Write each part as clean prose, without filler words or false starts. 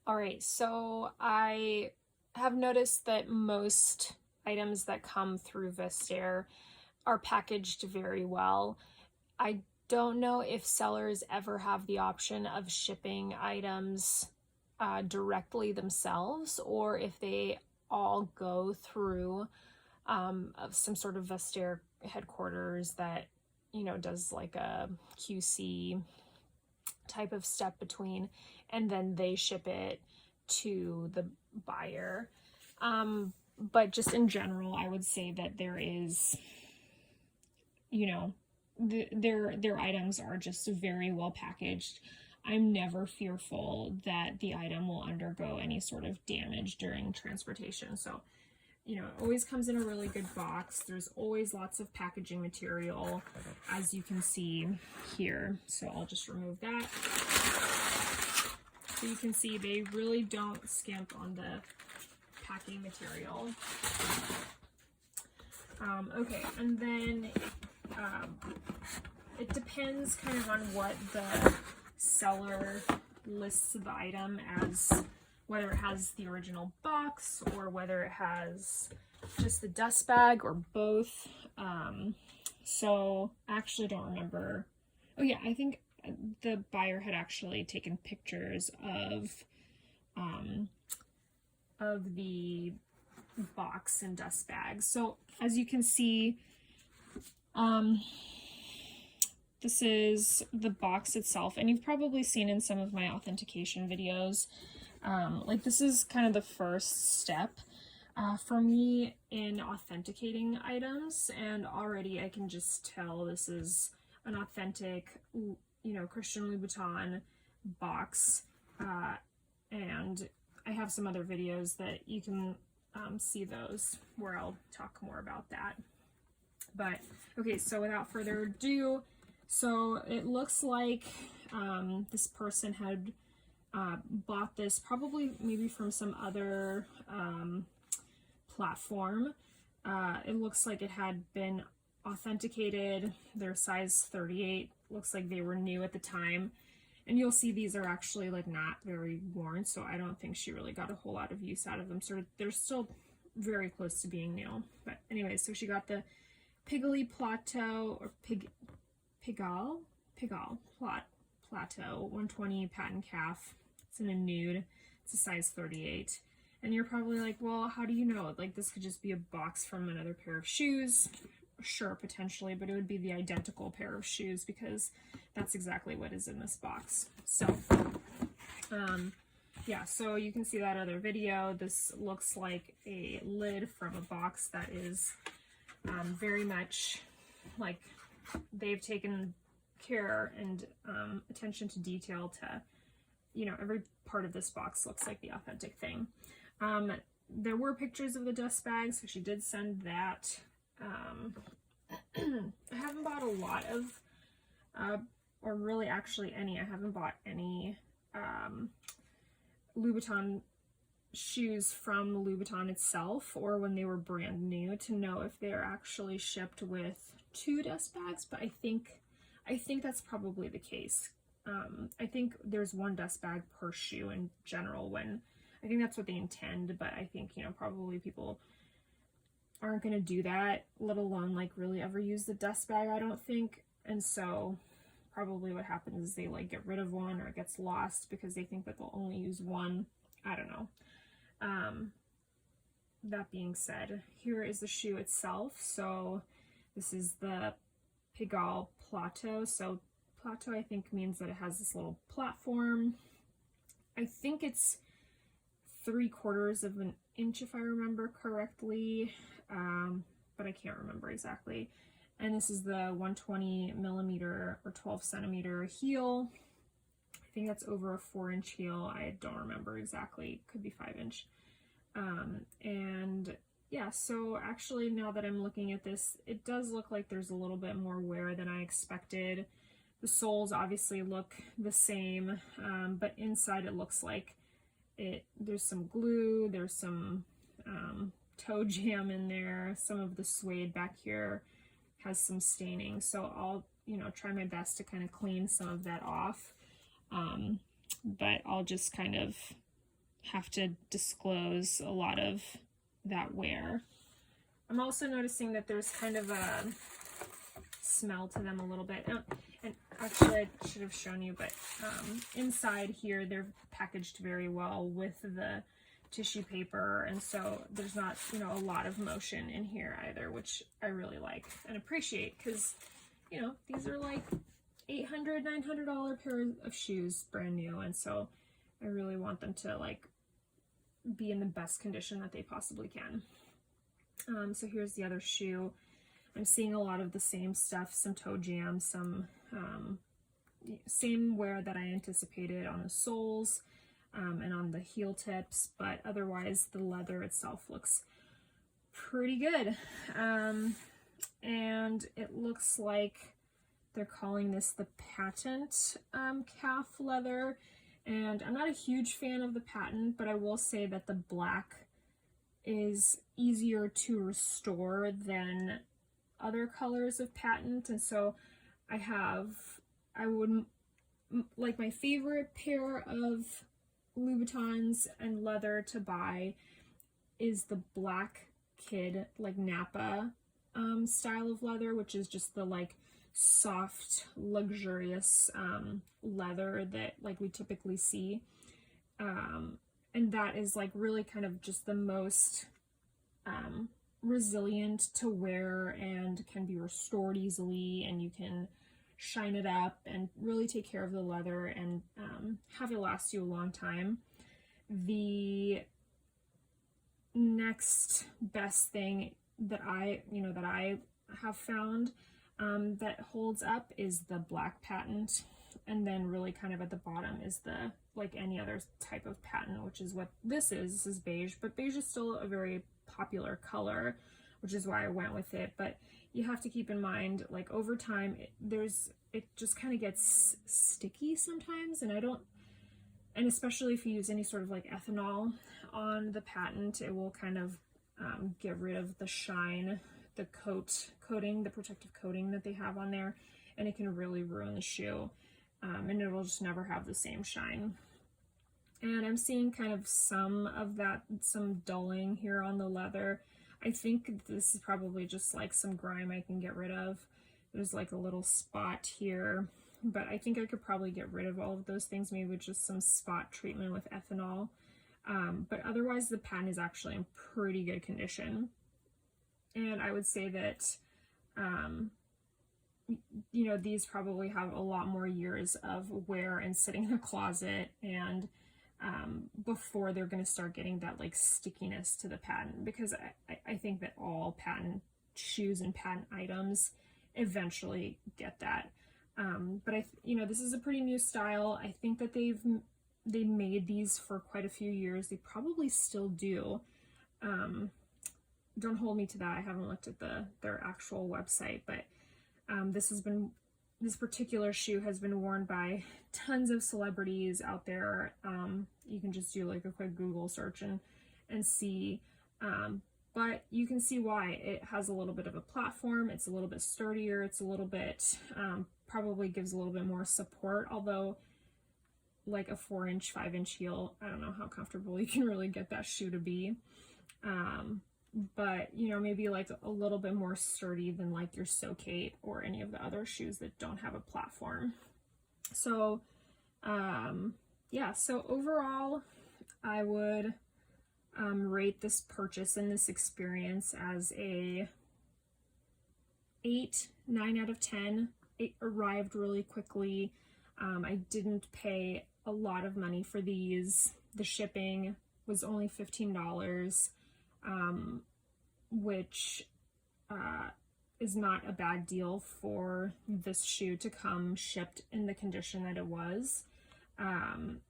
All right, so I have noticed that most items that come through Vestaire are packaged very well. I don't know if sellers ever have the option of shipping items directly themselves, or if they all go through some sort of Vestaire headquarters that, does like a QC type of step between, and then they ship it to the buyer. But just in general, I would say that there is, their items are just very well packaged. I'm never fearful that the item will undergo any sort of damage during transportation. So, it always comes in a really good box. There's always lots of packaging material, as you can see here. So I'll just remove that. So you can see they really don't skimp on the packing material. Okay, and then it depends kind of on what the seller lists the item as, whether it has the original box or whether it has just the dust bag or both. So I actually don't remember. Oh yeah, I think the buyer had actually taken pictures of the box and dust bag. So as you can see, this is the box itself, and you've probably seen in some of my authentication videos, like this is kind of the first step for me in authenticating items, and already I can just tell this is an authentic, Christian Louboutin box, and I have some other videos that you can see those where I'll talk more about that. But okay, so without further ado, so it looks like this person had bought this probably maybe from some other platform. It looks like it had been authenticated. They're size 38. Looks like they were new at the time. And you'll see these are actually like not very worn, so I don't think she really got a whole lot of use out of them. So they're still very close to being new. But anyway, so she got the Pigalle Plato, or Pigalle Plato 120 patent calf. It's in a nude. It's a size 38. And you're probably like, well, how do you know? Like, this could just be a box from another pair of shoes. Sure, potentially, but it would be the identical pair of shoes because that's exactly what is in this box. So, yeah, so you can see that other video. This looks like a lid from a box that is very much like they've taken care and attention to detail to, every part of this box looks like the authentic thing. There were pictures of the dust bag, so she did send that. I haven't bought a lot of, or really actually any, I haven't bought any Louboutin shoes from Louboutin itself or when they were brand new to know if they're actually shipped with 2 dust bags, but I think that's probably the case. I think there's 1 dust bag per shoe in general, when I think that's what they intend, but I think, probably people aren't going to do that, let alone like really ever use the dust bag, I don't think. And so probably what happens is they like get rid of one or it gets lost because they think that they'll only use one. I don't know. That being said, here is the shoe itself. So this is the Pigalle Plato. So Plato, I think, means that it has this little platform. I think it's 3/4 of an inch if I remember correctly, but I can't remember exactly. And this is the 120 millimeter or 12 centimeter heel. I think that's over a 4-inch heel. I don't remember exactly. Could be 5-inch. And yeah, so actually now that I'm looking at this, it does look like there's a little bit more wear than I expected. The soles obviously look the same, but inside it looks like there's some glue, there's some toe jam in there. Some of the suede back here has some staining, so I'll try my best to kind of clean some of that off, but I'll just kind of have to disclose a lot of that wear. I'm also noticing that there's kind of a smell to them a little bit. And actually I should have shown you, but inside here they're packaged very well with the tissue paper, and so there's not, you know, a lot of motion in here either, which I really like and appreciate, because, you know, these are like $800, $900 pair of shoes, brand new, and so I really want them to like be in the best condition that they possibly can. So here's the other shoe. I'm seeing a lot of the same stuff, some toe jam, some same wear that I anticipated on the soles and on the heel tips, but otherwise the leather itself looks pretty good. And it looks like they're calling this the patent calf leather, and I'm not a huge fan of the patent, but I will say that the black is easier to restore than other colors of patent, and so I would like, my favorite pair of Louboutins and leather to buy is the black kid, like Napa style of leather, which is just the like soft, luxurious leather that like we typically see, and that is like really kind of just the most resilient to wear and can be restored easily, and you can shine it up and really take care of the leather and have it last you a long time. The next best thing that I have found that holds up is the black patent, and then really kind of at the bottom is the, like any other type of patent, which is what this is. This is beige, but beige is still a very popular color, which is why I went with it. But you have to keep in mind, like, over time it just kind of gets sticky sometimes, and especially if you use any sort of like ethanol on the patent, it will kind of get rid of the shine, the coating, the protective coating that they have on there, and it can really ruin the shoe, and it will just never have the same shine. And I'm seeing kind of some of that, some dulling here on the leather. I think this is probably just like some grime I can get rid of. There's like a little spot here, but I think I could probably get rid of all of those things, maybe with just some spot treatment with ethanol. But otherwise the patent is actually in pretty good condition. And I would say that, you know, these probably have a lot more years of wear and sitting in a closet, and before they're going to start getting that like stickiness to the patent, because I think that all patent shoes and patent items eventually get that. But you know, this is a pretty new style. I think that they made these for quite a few years. They probably still do. Don't hold me to that. I haven't looked at their actual website, but this particular shoe has been worn by tons of celebrities out there. You can just do like a quick Google search and see, but you can see why. It has a little bit of a platform. It's a little bit sturdier. It's a little bit, probably gives a little bit more support, although like a 4-inch, 5-inch heel, I don't know how comfortable you can really get that shoe to be. But, you know, maybe like a little bit more sturdy than like your Socate or any of the other shoes that don't have a platform. So, yeah, so overall, I would rate this purchase and this experience as a 9 out of 10. It arrived really quickly. I didn't pay a lot of money for these. The shipping was only $15. Which is not a bad deal for this shoe to come shipped in the condition that it was.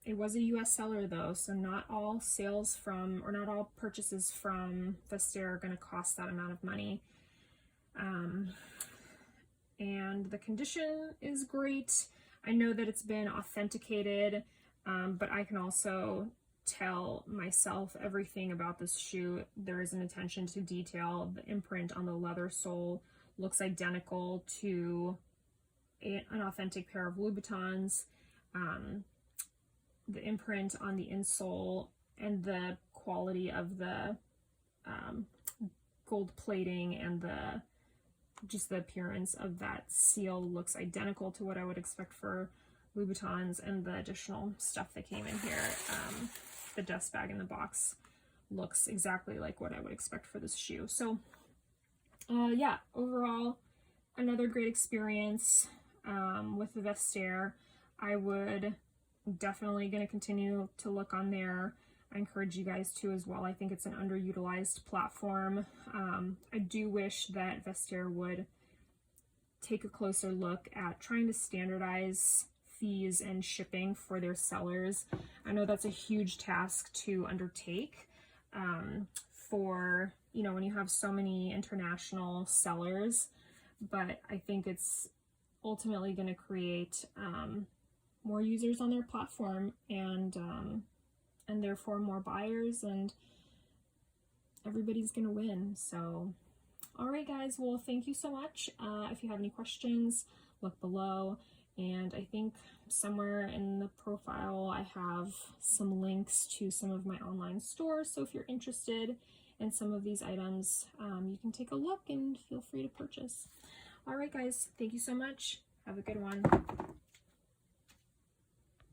It was a US seller though, so not all sales from, or not all purchases from Vestaire are going to cost that amount of money. And the condition is great. I know that it's been authenticated, but I can also tell myself everything about this shoe. There is an attention to detail. The imprint on the leather sole looks identical to an authentic pair of Louboutins. The imprint on the insole and the quality of the gold plating and just the appearance of that seal looks identical to what I would expect for Louboutins, and the additional stuff that came in here, the dust bag in the box looks exactly like what I would expect for this shoe. So yeah, overall, another great experience with the Vestaire. I would definitely going to continue to look on there. I encourage you guys to as well. I think it's an underutilized platform. I do wish that Vestaire would take a closer look at trying to standardize fees and shipping for their sellers. I know that's a huge task to undertake for, you know, when you have so many international sellers, but I think it's ultimately going to create more users on their platform, and therefore more buyers, and everybody's gonna win. So all right guys, well, thank you so much. If you have any questions, look below, and I think somewhere in the profile I have some links to some of my online stores, so if you're interested in some of these items, you can take a look and feel free to purchase. All right guys, thank you so much. Have a good one.